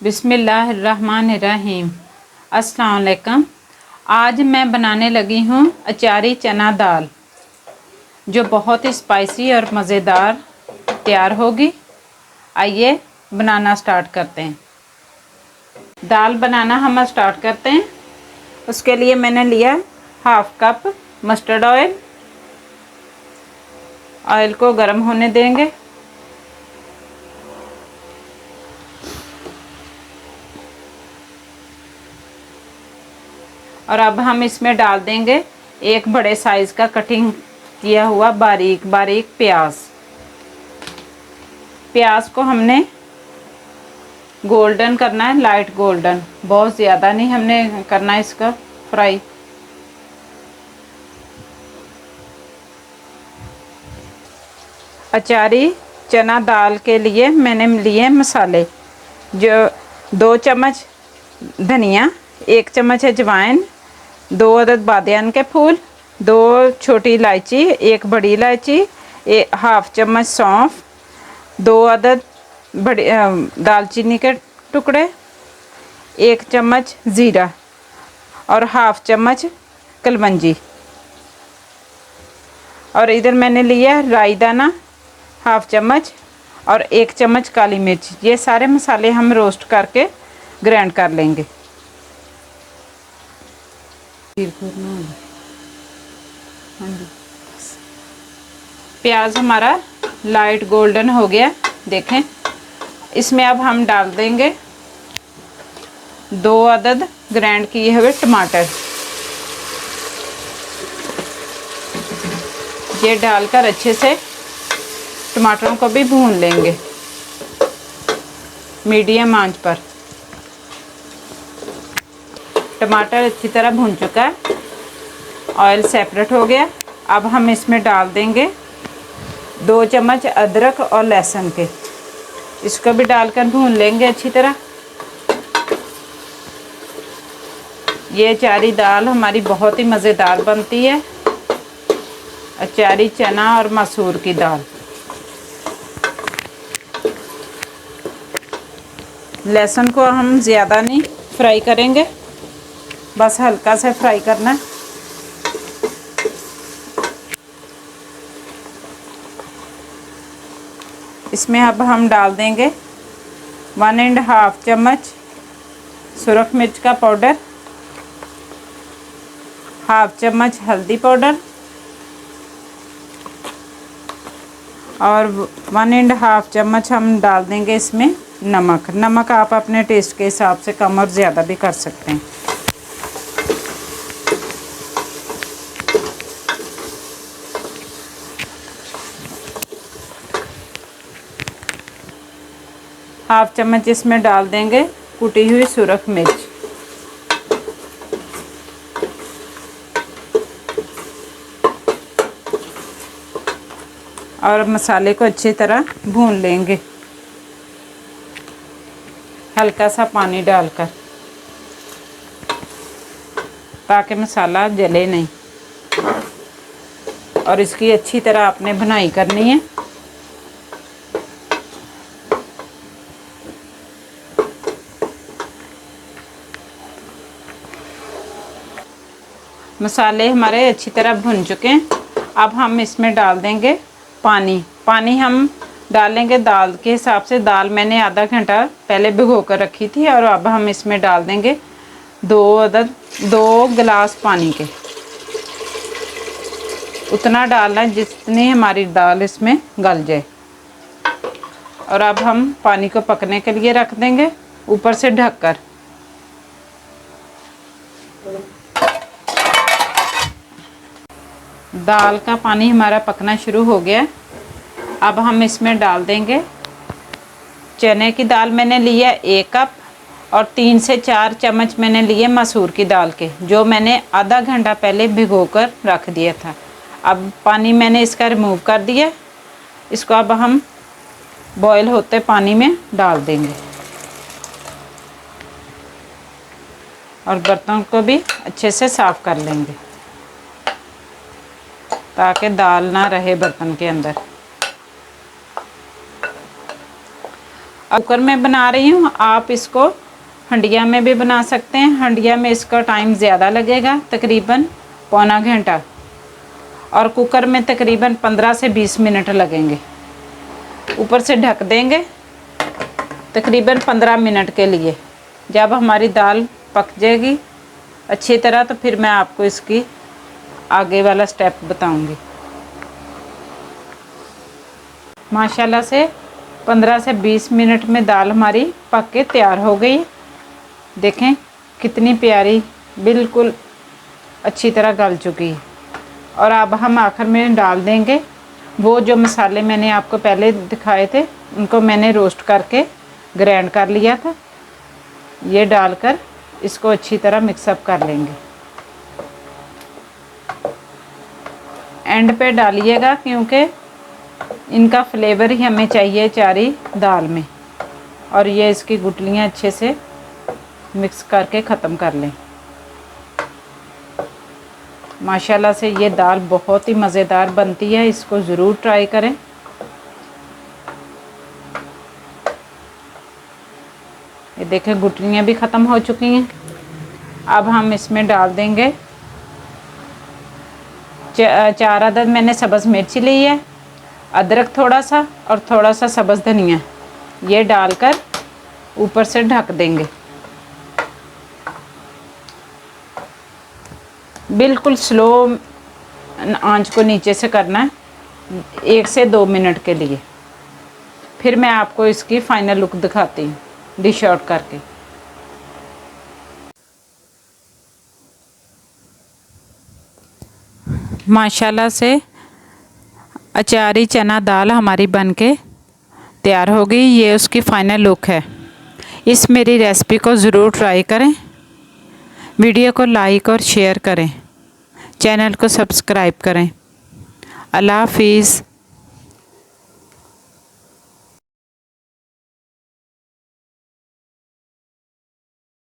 बिस्मिल्लाहिर्रहमानिर्रहीम। अस्सलाम वालेकुम। आज मैं बनाने लगी हूँ अचारी चना दाल, जो बहुत ही स्पाइसी और मज़ेदार तैयार होगी। आइए बनाना स्टार्ट करते हैं। दाल बनाना हम स्टार्ट करते हैं। उसके लिए मैंने लिया half cup mustard oil. Oil को गर्म होने देंगे। और अब हम इसमें डाल देंगे एक बड़े साइज़ का कटिंग किया हुआ बारीक बारीक प्याज। प्याज को हमने गोल्डन करना है, लाइट गोल्डन, बहुत ज़्यादा नहीं हमने करना है इसका फ्राई। अचारी चना दाल के लिए मैंने लिए मसाले, जो 2 चम्मच धनिया, 1 चम्मच अजवाइन, 2 अदद बादियान के फूल, 2 छोटी इलायची, 1 बड़ी इलायची, हाफ चम्मच सौंफ, 2 अदद बड़ी दालचीनी के टुकड़े, 1 चम्मच ज़ीरा और हाफ चम्मच कलवंजी। और इधर मैंने लिया राई दाना हाफ चम्मच और 1 चम्मच काली मिर्च। ये सारे मसाले हम रोस्ट करके ग्राइंड कर लेंगे। प्याज हमारा लाइट गोल्डन हो गया, देखें। इसमें अब हम डाल देंगे 2 अदद ग्राइंड किए हुए टमाटर। ये डालकर अच्छे से टमाटरों को भी भून लेंगे मीडियम आंच पर। टमाटर अच्छी तरह भून चुका है, ऑयल सेपरेट हो गया। अब हम इसमें डाल देंगे 2 चम्मच अदरक और लहसुन के, इसको भी डालकर भून लेंगे अच्छी तरह। ये अचारी दाल हमारी बहुत ही मज़ेदार बनती है, अचारी चना और मसूर की दाल। लहसुन को हम ज़्यादा नहीं फ्राई करेंगे, बस हल्का से फ्राई करना। इसमें अब हम डाल देंगे 1.5 चम्मच सुरख मिर्च का पाउडर, हाफ चम्मच हल्दी पाउडर और 1.5 चम्मच हम डाल देंगे इसमें नमक। नमक आप अपने टेस्ट के हिसाब से कम और ज़्यादा भी कर सकते हैं। हाफ चम्मच इसमें डाल देंगे कुटी हुई सुरख मिर्च। और मसाले को अच्छी तरह भून लेंगे हल्का सा पानी डालकर, ताकि मसाला जले नहीं। और इसकी अच्छी तरह आपने भुनाई करनी है। मसाले हमारे अच्छी तरह भुन चुके हैं। अब हम इसमें डाल देंगे पानी। पानी हम डालेंगे दाल के हिसाब से। दाल मैंने आधा घंटा पहले भिगो कर रखी थी। और अब हम इसमें डाल देंगे 2 गिलास पानी के। उतना डालना जितनी हमारी दाल इसमें गल जाए। और अब हम पानी को पकने के लिए रख देंगे ऊपर से ढककर। दाल का पानी हमारा पकना शुरू हो गया। अब हम इसमें डाल देंगे चने की दाल। मैंने लिया 1 कप और 3 से 4 चम्मच मैंने लिए मसूर की दाल के, जो मैंने आधा घंटा पहले भिगोकर रख दिया था। अब पानी मैंने इसका रिमूव कर दिया। इसको अब हम बॉईल होते पानी में डाल देंगे और बर्तन को भी अच्छे से साफ़ कर लेंगे, ताकि दाल ना रहे बर्तन के अंदर। कुकर में बना रही हूँ, आप इसको हंडिया में भी बना सकते हैं। हंडिया में इसका टाइम ज़्यादा लगेगा, तकरीबन पौना घंटा, और कुकर में तकरीबन 15 से 20 मिनट लगेंगे। ऊपर से ढक देंगे तकरीबन 15 मिनट के लिए। जब हमारी दाल पक जाएगी अच्छी तरह तो फिर मैं आपको इसकी आगे वाला स्टेप बताऊंगी। माशाल्लाह से 15 से 20 मिनट में दाल हमारी पक के तैयार हो गई। देखें कितनी प्यारी, बिल्कुल अच्छी तरह गल चुकी है। और अब हम आखिर में डाल देंगे वो जो मसाले मैंने आपको पहले दिखाए थे, उनको मैंने रोस्ट करके ग्राइंड कर लिया था। ये डालकर इसको अच्छी तरह मिक्सअप कर लेंगे। एंड पे डालिएगा क्योंकि इनका फ्लेवर ही हमें चाहिए चारी दाल में। और ये इसकी गुठलियाँ अच्छे से मिक्स करके ख़त्म कर लें। माशाल्लाह से ये दाल बहुत ही मज़ेदार बनती है, इसको ज़रूर ट्राई करें। ये देखें गुठलियाँ भी ख़त्म हो चुकी हैं। अब हम इसमें डाल देंगे 4 अदद मैंने सब्ज़ मिर्ची ली है, अदरक थोड़ा सा और थोड़ा सा सब्ज़ धनिया, ये डालकर ऊपर से ढक देंगे। बिल्कुल स्लो आंच को नीचे से करना है 1 से 2 मिनट के लिए। फिर मैं आपको इसकी फ़ाइनल लुक दिखाती हूँ डिश आउट करके। माशाल्लाह से अचारी चना दाल हमारी बनके तैयार हो गई। ये उसकी फ़ाइनल लुक है। इस मेरी रेसिपी को ज़रूर ट्राई करें। वीडियो को लाइक और शेयर करें, चैनल को सब्सक्राइब करें। अल्लाह हाफिज़।